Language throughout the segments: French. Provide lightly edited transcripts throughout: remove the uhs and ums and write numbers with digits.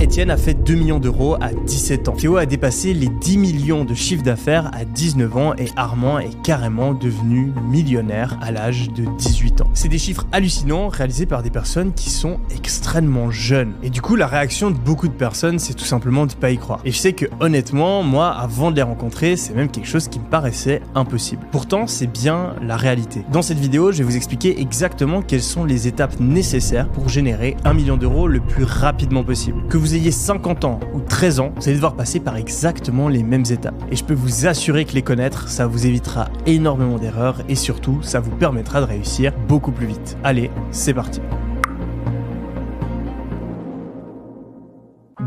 Étienne a fait 2 millions d'euros à 17 ans. Théo a dépassé les 10 millions de chiffre d'affaires à 19 ans et Armand est carrément devenu millionnaire à l'âge de 18 ans. C'est des chiffres hallucinants réalisés par des personnes qui sont extrêmement jeunes. Et du coup, la réaction de beaucoup de personnes, c'est tout simplement de pas y croire. Et je sais que honnêtement, moi, avant de les rencontrer, c'est même quelque chose qui me paraissait impossible. Pourtant, c'est bien la réalité. Dans cette vidéo, je vais vous expliquer exactement quelles sont les étapes nécessaires pour générer 1 million d'euros le plus rapidement possible. Que vous ayez 50 ans ou 13 ans, vous allez devoir passer par exactement les mêmes étapes. Et je peux vous assurer que les connaître, ça vous évitera énormément d'erreurs et surtout, ça vous permettra de réussir beaucoup plus vite. Allez, c'est parti.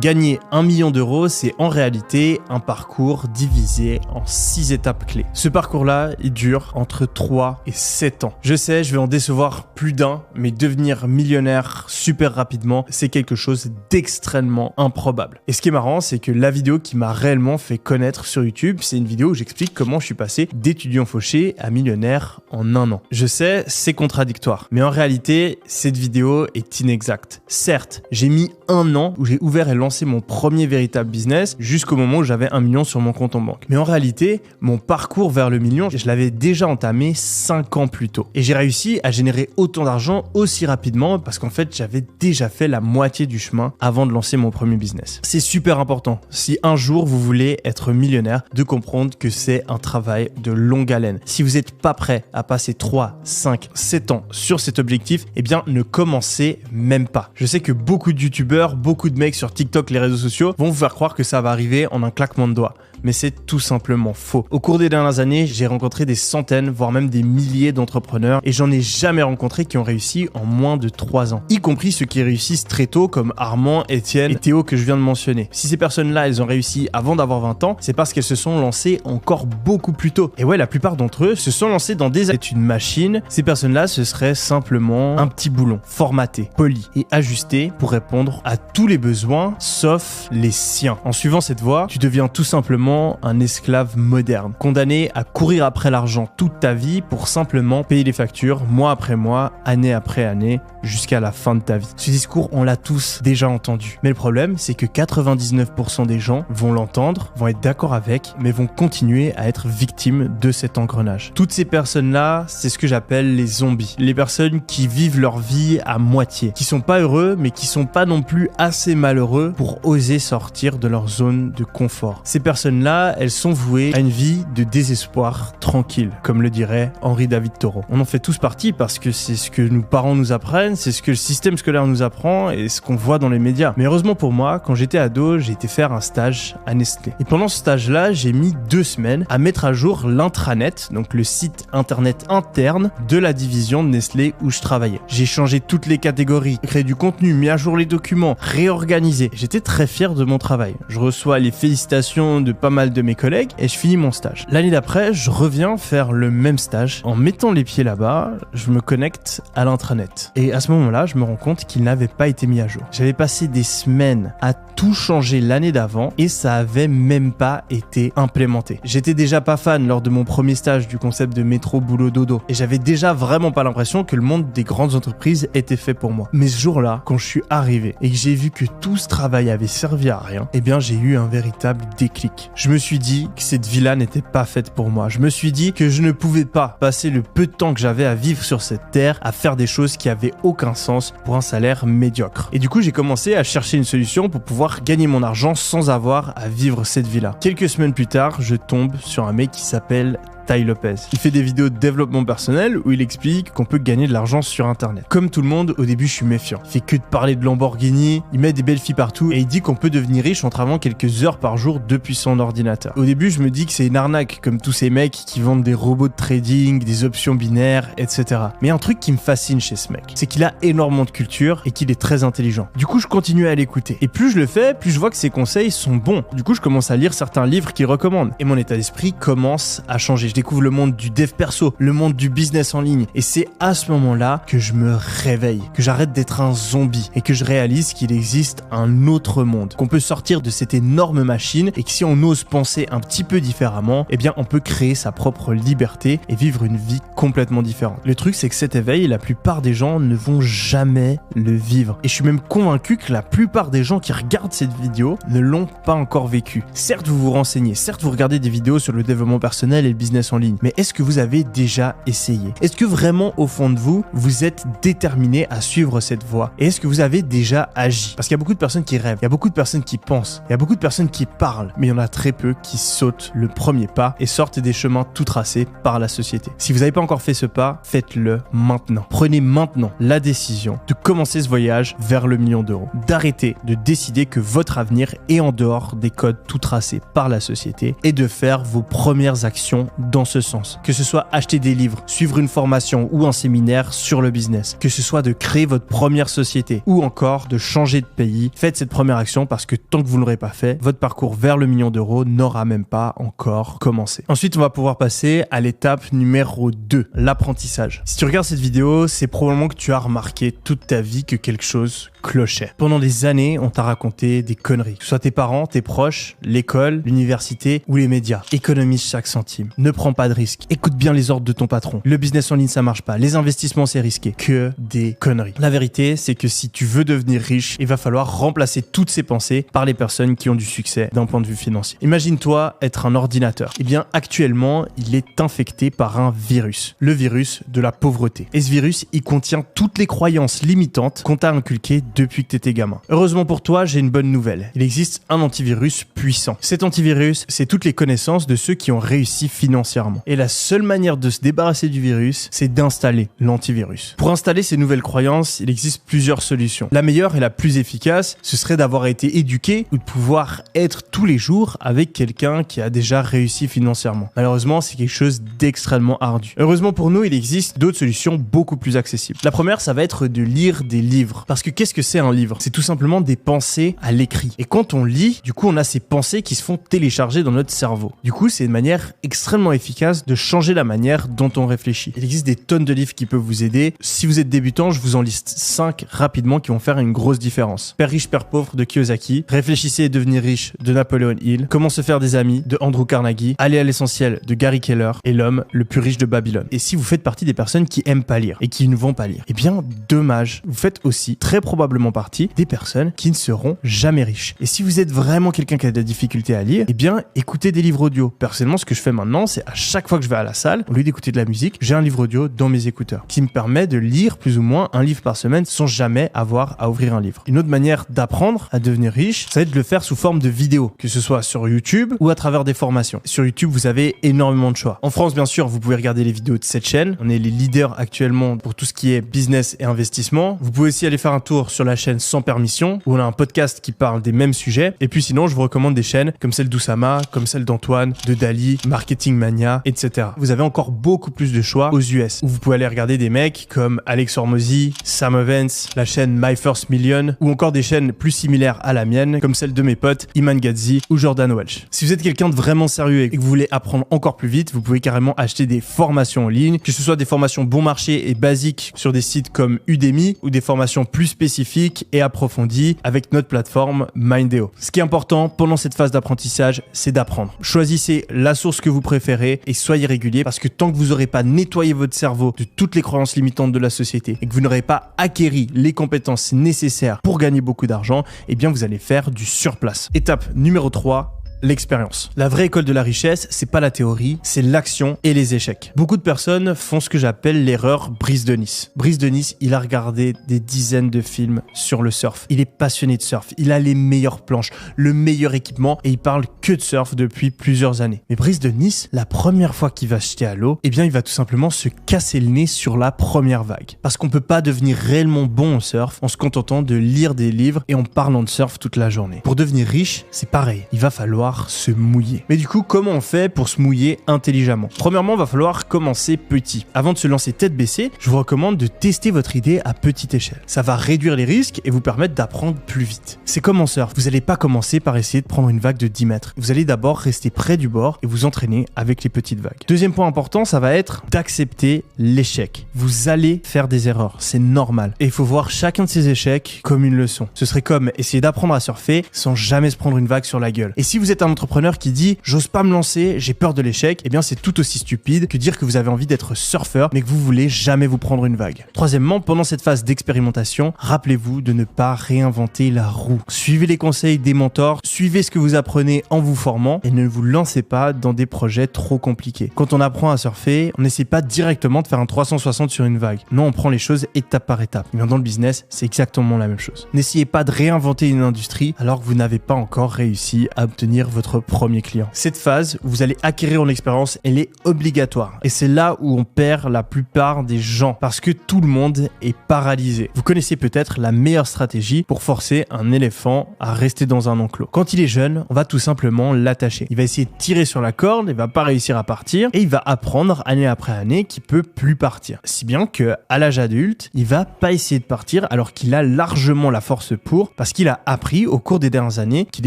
Gagner 1 million d'euros, c'est en réalité un parcours divisé en 6 étapes clés. Ce parcours-là, il dure entre 3 et 7 ans. Je sais, je vais en décevoir plus d'un, mais devenir millionnaire super rapidement, c'est quelque chose d'extrêmement improbable. Et ce qui est marrant, c'est que la vidéo qui m'a réellement fait connaître sur YouTube, c'est une vidéo où j'explique comment je suis passé d'étudiant fauché à millionnaire en 1 an. Je sais, c'est contradictoire, mais en réalité, cette vidéo est inexacte. Certes, j'ai mis 1 an où j'ai ouvert et lancé mon premier véritable business jusqu'au moment où j'avais 1 million sur mon compte en banque. Mais en réalité, mon parcours vers le million, je l'avais déjà entamé 5 ans plus tôt. Et j'ai réussi à générer autant d'argent aussi rapidement parce qu'en fait, j'avais déjà fait la moitié du chemin avant de lancer mon premier business. C'est super important, si un jour vous voulez être millionnaire, de comprendre que c'est un travail de longue haleine. Si vous n'êtes pas prêt à passer 3, 5, 7 ans sur cet objectif, eh bien ne commencez même pas. Je sais que beaucoup de youtubeurs, beaucoup de mecs sur TikTok, les réseaux sociaux vont vous faire croire que ça va arriver en un claquement de doigts. Mais c'est tout simplement faux. Au cours des dernières années, j'ai rencontré des centaines, voire même des milliers d'entrepreneurs et j'en ai jamais rencontré qui ont réussi en moins de 3 ans. Y compris ceux qui réussissent très tôt comme Armand, Étienne et Théo que je viens de mentionner. Si ces personnes-là, elles ont réussi avant d'avoir 20 ans, c'est parce qu'elles se sont lancées encore beaucoup plus tôt. Et ouais, la plupart d'entre eux se sont lancés dans des... C'est une machine. Ces personnes-là, ce serait simplement un petit boulon, formaté, poli et ajusté pour répondre à tous les besoins, sauf les siens. En suivant cette voie, tu deviens tout simplement un esclave moderne, condamné à courir après l'argent toute ta vie pour simplement payer les factures mois après mois, année après année, jusqu'à la fin de ta vie. Ce discours, on l'a tous déjà entendu. Mais le problème, c'est que 99% des gens vont l'entendre, vont être d'accord avec, mais vont continuer à être victimes de cet engrenage. Toutes ces personnes-là, c'est ce que j'appelle les zombies. Les personnes qui vivent leur vie à moitié, qui sont pas heureux, mais qui sont pas non plus assez malheureux pour oser sortir de leur zone de confort. Ces personnes-là, elles sont vouées à une vie de désespoir tranquille, comme le dirait Henri David Thoreau. On en fait tous partie parce que c'est ce que nos parents nous apprennent, c'est ce que le système scolaire nous apprend et ce qu'on voit dans les médias. Mais heureusement pour moi, quand j'étais ado, j'ai été faire un stage à Nestlé. Et pendant ce stage-là, j'ai mis 2 semaines à mettre à jour l'intranet, donc le site internet interne de la division de Nestlé où je travaillais. J'ai changé toutes les catégories, créé du contenu, mis à jour les documents, réorganisé. J'étais très fier de mon travail. Je reçois les félicitations de pas mal de mes collègues et je finis mon stage. L'année d'après, je reviens faire le même stage. En mettant les pieds là-bas, je me connecte à l'intranet. Et à ce moment-là, je me rends compte qu'il n'avait pas été mis à jour. J'avais passé des semaines à tout changer l'année d'avant et ça avait même pas été implémenté. J'étais déjà pas fan lors de mon premier stage du concept de métro boulot dodo et j'avais déjà vraiment pas l'impression que le monde des grandes entreprises était fait pour moi. Mais ce jour-là, quand je suis arrivé et que j'ai vu que tout ce travail avait servi à rien, eh bien j'ai eu un véritable déclic. Je me suis dit que cette vie-là n'était pas faite pour moi. Je me suis dit que je ne pouvais pas passer le peu de temps que j'avais à vivre sur cette terre à faire des choses qui avaient aucun sens pour un salaire médiocre. Et du coup, j'ai commencé à chercher une solution pour pouvoir gagner mon argent sans avoir à vivre cette vie-là. Quelques semaines plus tard, je tombe sur un mec qui s'appelle Tai Lopez. Il fait des vidéos de développement personnel où il explique qu'on peut gagner de l'argent sur internet. Comme tout le monde, au début je suis méfiant. Il fait que de parler de Lamborghini, il met des belles filles partout et il dit qu'on peut devenir riche en travaillant quelques heures par jour depuis son ordinateur. Au début je me dis que c'est une arnaque, comme tous ces mecs qui vendent des robots de trading, des options binaires, etc. Mais un truc qui me fascine chez ce mec, c'est qu'il a énormément de culture et qu'il est très intelligent. Du coup je continue à l'écouter. Et plus je le fais, plus je vois que ses conseils sont bons. Du coup je commence à lire certains livres qu'il recommande. Et mon état d'esprit commence à changer. Je découvre le monde du dev perso, le monde du business en ligne. Et c'est à ce moment-là que je me réveille, que j'arrête d'être un zombie et que je réalise qu'il existe un autre monde, qu'on peut sortir de cette énorme machine et que si on ose penser un petit peu différemment, eh bien on peut créer sa propre liberté et vivre une vie complètement différente. Le truc, c'est que cet éveil, la plupart des gens ne vont jamais le vivre. Et je suis même convaincu que la plupart des gens qui regardent cette vidéo ne l'ont pas encore vécu. Certes, vous vous renseignez, certes, vous regardez des vidéos sur le développement personnel et le business en ligne, mais est-ce que vous avez déjà essayé? Est-ce que vraiment, au fond de vous, vous êtes déterminé à suivre cette voie? Et est-ce que vous avez déjà agi? Parce qu'il y a beaucoup de personnes qui rêvent, il y a beaucoup de personnes qui pensent, il y a beaucoup de personnes qui parlent, mais il y en a très peu qui sautent le premier pas et sortent des chemins tout tracés par la société. Si vous n'avez pas encore fait ce pas, faites-le maintenant. Prenez maintenant la décision de commencer ce voyage vers le million d'euros. D'arrêter de décider que votre avenir est en dehors des codes tout tracés par la société et de faire vos premières actions dans ce sens. Que ce soit acheter des livres, suivre une formation ou un séminaire sur le business, que ce soit de créer votre première société ou encore de changer de pays, faites cette première action parce que tant que vous ne l'aurez pas fait, votre parcours vers le million d'euros n'aura même pas encore commencé. Ensuite, on va pouvoir passer à l'étape numéro 2, l'apprentissage. Si tu regardes cette vidéo, c'est probablement que tu as remarqué toute ta vie que quelque chose clochait. Pendant des années, on t'a raconté des conneries. Que ce soit tes parents, tes proches, l'école, l'université ou les médias. Économise chaque centime. Ne prends pas de risques. Écoute bien les ordres de ton patron. Le business en ligne, ça marche pas. Les investissements, c'est risqué. Que des conneries. La vérité, c'est que si tu veux devenir riche, il va falloir remplacer toutes ces pensées par les personnes qui ont du succès d'un point de vue financier. Imagine-toi être un ordinateur. Eh bien, actuellement, il est infecté par un virus. Le virus de la pauvreté. Et ce virus, il contient toutes les croyances limitantes qu'on t'a inculquées depuis que t'étais gamin. Heureusement pour toi, j'ai une bonne nouvelle. Il existe un antivirus puissant. Cet antivirus, c'est toutes les connaissances de ceux qui ont réussi financièrement. Et la seule manière de se débarrasser du virus, c'est d'installer l'antivirus. Pour installer ces nouvelles croyances, il existe plusieurs solutions. La meilleure et la plus efficace, ce serait d'avoir été éduqué ou de pouvoir être tous les jours avec quelqu'un qui a déjà réussi financièrement. Malheureusement, c'est quelque chose d'extrêmement ardu. Heureusement pour nous, il existe d'autres solutions beaucoup plus accessibles. La première, ça va être de lire des livres. Parce que qu'est-ce que c'est un livre? C'est tout simplement des pensées à l'écrit. Et quand on lit, du coup, on a ces pensées qui se font télécharger dans notre cerveau. Du coup, c'est une manière extrêmement efficace de changer la manière dont on réfléchit. Il existe des tonnes de livres qui peuvent vous aider. Si vous êtes débutant, je vous en liste 5 rapidement qui vont faire une grosse différence. Père riche, père pauvre de Kiyosaki, Réfléchissez et devenir riche de Napoleon Hill, Comment se faire des amis de Andrew Carnegie, Aller à l'essentiel de Gary Keller et L'homme le plus riche de Babylone. Et si vous faites partie des personnes qui aiment pas lire et qui ne vont pas lire, eh bien, dommage, vous faites aussi très probablement partie des personnes qui ne seront jamais riches. Et si vous êtes vraiment quelqu'un qui a de la difficulté à lire, eh bien, écoutez des livres audio. Personnellement, ce que je fais maintenant, c'est à chaque fois que je vais à la salle, au lieu d'écouter de la musique, j'ai un livre audio dans mes écouteurs qui me permet de lire plus ou moins un livre par semaine sans jamais avoir à ouvrir un livre. Une autre manière d'apprendre à devenir riche, ça va être de le faire sous forme de vidéo, que ce soit sur YouTube ou à travers des formations. Sur YouTube, vous avez énormément de choix. En France, bien sûr, vous pouvez regarder les vidéos de cette chaîne. On est les leaders actuellement pour tout ce qui est business et investissement. Vous pouvez aussi aller faire un tour sur la chaîne Sans Permission, où on a un podcast qui parle des mêmes sujets. Et puis sinon, je vous recommande des chaînes comme celle d'Oussama, comme celle d'Antoine, de Dali, Marketing Mania, etc. Vous avez encore beaucoup plus de choix aux US, où vous pouvez aller regarder des mecs comme Alex Hormozy, Sam Ovens, la chaîne My First Million, ou encore des chaînes plus similaires à la mienne, comme celle de mes potes Iman Gadzhi ou Jordan Welch. Si vous êtes quelqu'un de vraiment sérieux et que vous voulez apprendre encore plus vite, vous pouvez carrément acheter des formations en ligne, que ce soit des formations bon marché et basiques sur des sites comme Udemy ou des formations plus spécifiques et approfondies avec notre plateforme Mindeo. Ce qui est important pendant cette phase d'apprentissage, c'est d'apprendre. Choisissez la source que vous préférez et soyez régulier parce que tant que vous n'aurez pas nettoyé votre cerveau de toutes les croyances limitantes de la société et que vous n'aurez pas acquéri les compétences nécessaires pour gagner beaucoup d'argent, eh bien vous allez faire du surplace. Étape numéro 3. L'expérience. La vraie école de la richesse, c'est pas la théorie, c'est l'action et les échecs. Beaucoup de personnes font ce que j'appelle l'erreur Brice de Nice. Brice de Nice, il a regardé des dizaines de films sur le surf. Il est passionné de surf, il a les meilleures planches, le meilleur équipement et il parle que de surf depuis plusieurs années. Mais Brice de Nice, la première fois qu'il va jeter à l'eau, eh bien il va tout simplement se casser le nez sur la première vague. Parce qu'on peut pas devenir réellement bon au surf en se contentant de lire des livres et en parlant de surf toute la journée. Pour devenir riche, c'est pareil. Il va falloir falloir se mouiller. Mais du coup, comment on fait pour se mouiller intelligemment? Premièrement, il va falloir commencer petit. Avant de se lancer tête baissée, je vous recommande de tester votre idée à petite échelle. Ça va réduire les risques et vous permettre d'apprendre plus vite. C'est comme en surf. Vous n'allez pas commencer par essayer de prendre une vague de 10 mètres. Vous allez d'abord rester près du bord et vous entraîner avec les petites vagues. Deuxième point important, ça va être d'accepter l'échec. Vous allez faire des erreurs, c'est normal. Et il faut voir chacun de ces échecs comme une leçon. Ce serait comme essayer d'apprendre à surfer sans jamais se prendre une vague sur la gueule. Et si vous êtes un entrepreneur qui dit « j'ose pas me lancer, j'ai peur de l'échec », eh bien c'est tout aussi stupide que dire que vous avez envie d'être surfeur mais que vous voulez jamais vous prendre une vague. Troisièmement, pendant cette phase d'expérimentation, rappelez-vous de ne pas réinventer la roue. Suivez les conseils des mentors, suivez ce que vous apprenez en vous formant et ne vous lancez pas dans des projets trop compliqués. Quand on apprend à surfer, on n'essaie pas directement de faire un 360 sur une vague. Non, on prend les choses étape par étape. Mais dans le business, c'est exactement la même chose. N'essayez pas de réinventer une industrie alors que vous n'avez pas encore réussi à obtenir votre premier client. Cette phase où vous allez acquérir en expérience, elle est obligatoire. Et c'est là où on perd la plupart des gens parce que tout le monde est paralysé. Vous connaissez peut-être la meilleure stratégie pour forcer un éléphant à rester dans un enclos. Quand il est jeune, on va tout simplement l'attacher. Il va essayer de tirer sur la corde, il va pas réussir à partir et il va apprendre année après année qu'il peut plus partir. Si bien que à l'âge adulte, il va pas essayer de partir alors qu'il a largement la force pour parce qu'il a appris au cours des dernières années qu'il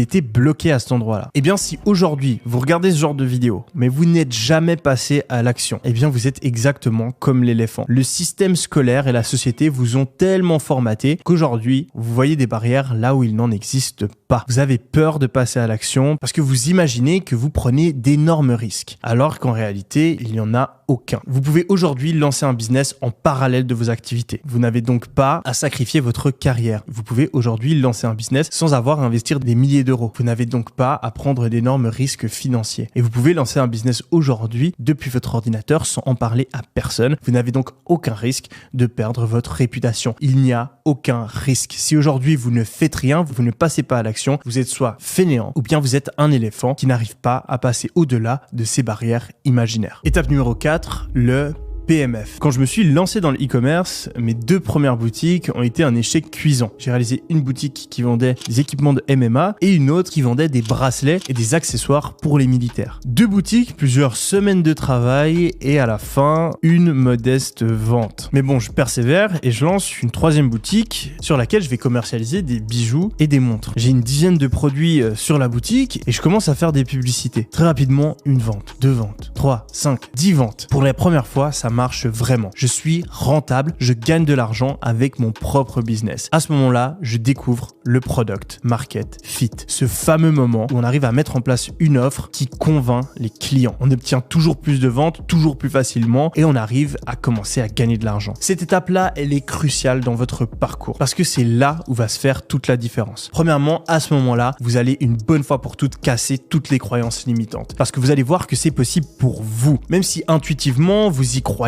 était bloqué à cet endroit-là. Et bien si aujourd'hui vous regardez ce genre de vidéo mais vous n'êtes jamais passé à l'action, et bien vous êtes exactement comme l'éléphant. Le système scolaire et la société vous ont tellement formaté qu'aujourd'hui vous voyez des barrières là où il n'en existe pas. Vous avez peur de passer à l'action parce que vous imaginez que vous prenez d'énormes risques alors qu'en réalité il n'y en a aucun. Vous pouvez aujourd'hui lancer un business en parallèle de vos activités. Vous n'avez donc pas à sacrifier votre carrière. Vous pouvez aujourd'hui lancer un business sans avoir à investir des milliers d'euros. Vous n'avez donc pas à prendre d'énormes risques financiers. Et vous pouvez lancer un business aujourd'hui depuis votre ordinateur sans en parler à personne. Vous n'avez donc aucun risque de perdre votre réputation. Il n'y a aucun risque. Si aujourd'hui vous ne faites rien, vous ne passez pas à l'action, vous êtes soit fainéant ou bien vous êtes un éléphant qui n'arrive pas à passer au-delà de ces barrières imaginaires. Étape numéro 4, le PMF. Quand je me suis lancé dans le e-commerce, mes 2 premières boutiques ont été un échec cuisant. J'ai réalisé une boutique qui vendait des équipements de MMA et une autre qui vendait des bracelets et des accessoires pour les militaires. 2 boutiques, plusieurs semaines de travail et à la fin, une modeste vente. Mais bon, je persévère et je lance une 3e boutique sur laquelle je vais commercialiser des bijoux et des montres. J'ai une dizaine de produits sur la boutique et je commence à faire des publicités. Très rapidement, une vente, 2 ventes, 3, 5, 10 ventes. Pour la première fois, ça marche vraiment. Je suis rentable, je gagne de l'argent avec mon propre business. À ce moment-là, je découvre le product market fit. Ce fameux moment où on arrive à mettre en place une offre qui convainc les clients. On obtient toujours plus de ventes, toujours plus facilement et on arrive à commencer à gagner de l'argent. Cette étape-là, elle est cruciale dans votre parcours parce que c'est là où va se faire toute la différence. Premièrement, à ce moment-là, vous allez une bonne fois pour toutes casser toutes les croyances limitantes parce que vous allez voir que c'est possible pour vous. Même si intuitivement, vous y croyez,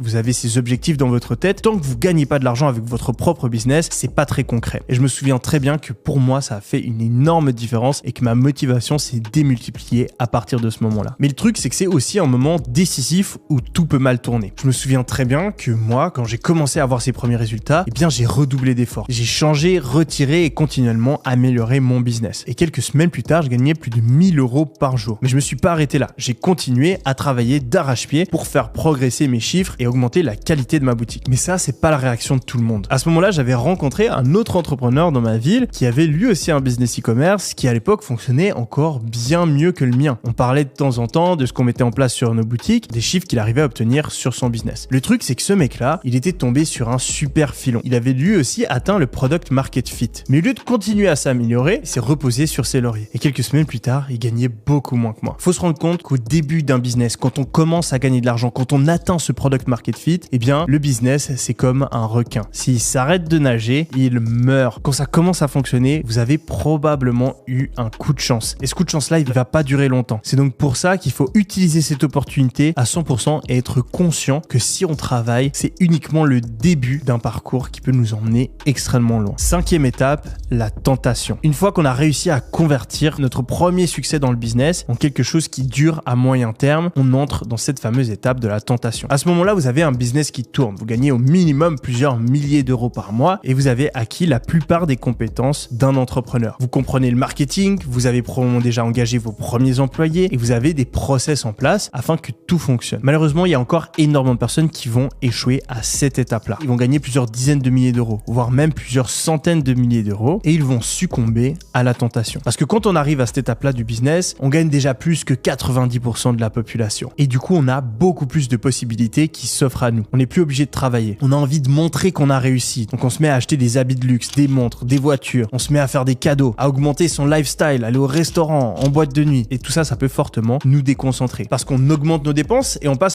vous avez ces objectifs dans votre tête, tant que vous gagnez pas de l'argent avec votre propre business, c'est pas très concret. Et je me souviens très bien que pour moi, ça a fait une énorme différence et que ma motivation s'est démultipliée à partir de ce moment-là. Mais le truc, c'est que c'est aussi un moment décisif où tout peut mal tourner. Je me souviens très bien que moi, quand j'ai commencé à avoir ces premiers résultats, eh bien, j'ai redoublé d'efforts. J'ai changé, retiré et continuellement amélioré mon business. Et quelques semaines plus tard, je gagnais plus de 1000 € par jour. Mais je me suis pas arrêté là. J'ai continué à travailler d'arrache-pied pour faire progresser mes chiffres et augmenter la qualité de ma boutique. Mais ça, c'est pas la réaction de tout le monde. À ce moment-là, j'avais rencontré un autre entrepreneur dans ma ville qui avait lui aussi un business e-commerce qui à l'époque fonctionnait encore bien mieux que le mien. On parlait de temps en temps de ce qu'on mettait en place sur nos boutiques, des chiffres qu'il arrivait à obtenir sur son business. Le truc, c'est que ce mec-là, il était tombé sur un super filon. Il avait lui aussi atteint le product market fit. Mais au lieu de continuer à s'améliorer, il s'est reposé sur ses lauriers. Et quelques semaines plus tard, il gagnait beaucoup moins que moi. Faut se rendre compte qu'au début d'un business, quand on commence à gagner de l'argent, quand on atteint ce product market fit, eh bien, le business, c'est comme un requin. S'il s'arrête de nager, il meurt. Quand ça commence à fonctionner, vous avez probablement eu un coup de chance. Et ce coup de chance-là, il ne va pas durer longtemps. C'est donc pour ça qu'il faut utiliser cette opportunité à 100% et être conscient que si on travaille, c'est uniquement le début d'un parcours qui peut nous emmener extrêmement loin. 5e étape, la tentation. Une fois qu'on a réussi à convertir notre premier succès dans le business en quelque chose qui dure à moyen terme, on entre dans cette fameuse étape de la tentation. À ce moment-là, vous avez un business qui tourne. Vous gagnez au minimum plusieurs milliers d'euros par mois et vous avez acquis la plupart des compétences d'un entrepreneur. Vous comprenez le marketing, vous avez probablement déjà engagé vos premiers employés et vous avez des process en place afin que tout fonctionne. Malheureusement, il y a encore énormément de personnes qui vont échouer à cette étape-là. Ils vont gagner plusieurs dizaines de milliers d'euros, voire même plusieurs centaines de milliers d'euros et ils vont succomber à la tentation. Parce que quand on arrive à cette étape-là du business, on gagne déjà plus que 90% de la population. Et du coup, on a beaucoup plus de possibilités qui s'offrent à nous. On n'est plus obligé de travailler. On a envie de montrer qu'on a réussi. Donc on se met à acheter des habits de luxe, des montres, des voitures. On se met à faire des cadeaux, à augmenter son lifestyle, aller au restaurant, en boîte de nuit. Et tout ça, ça peut fortement nous déconcentrer. Parce qu'on augmente nos dépenses et on passe